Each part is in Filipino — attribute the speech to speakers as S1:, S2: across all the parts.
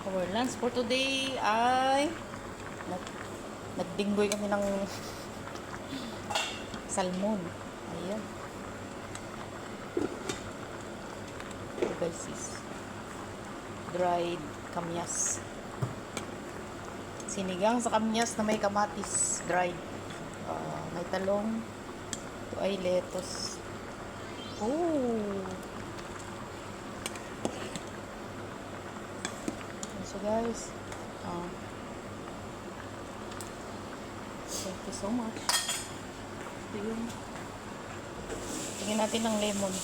S1: Our lunch for today ay nagdinggoy kami ng salmon. Ayan. Ito guys is dried kamyas. Sinigang sa kamyas na may kamatis. Dried. May talong. Ito ay lettuce. Oh! So guys, thank you so much. Ito yun. Tingnan natin ng lemon.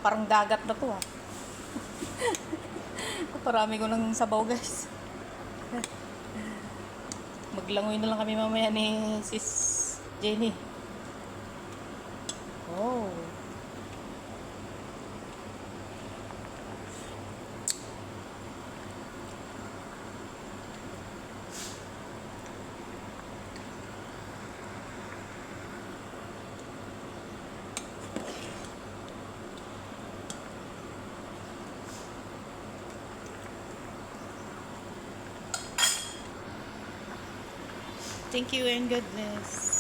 S1: Parang dagat na to ah. Parami ko ng sabaw guys. Maglangoy na lang kami mamaya ni Sis Jenny. Oh. Thank you and God bless.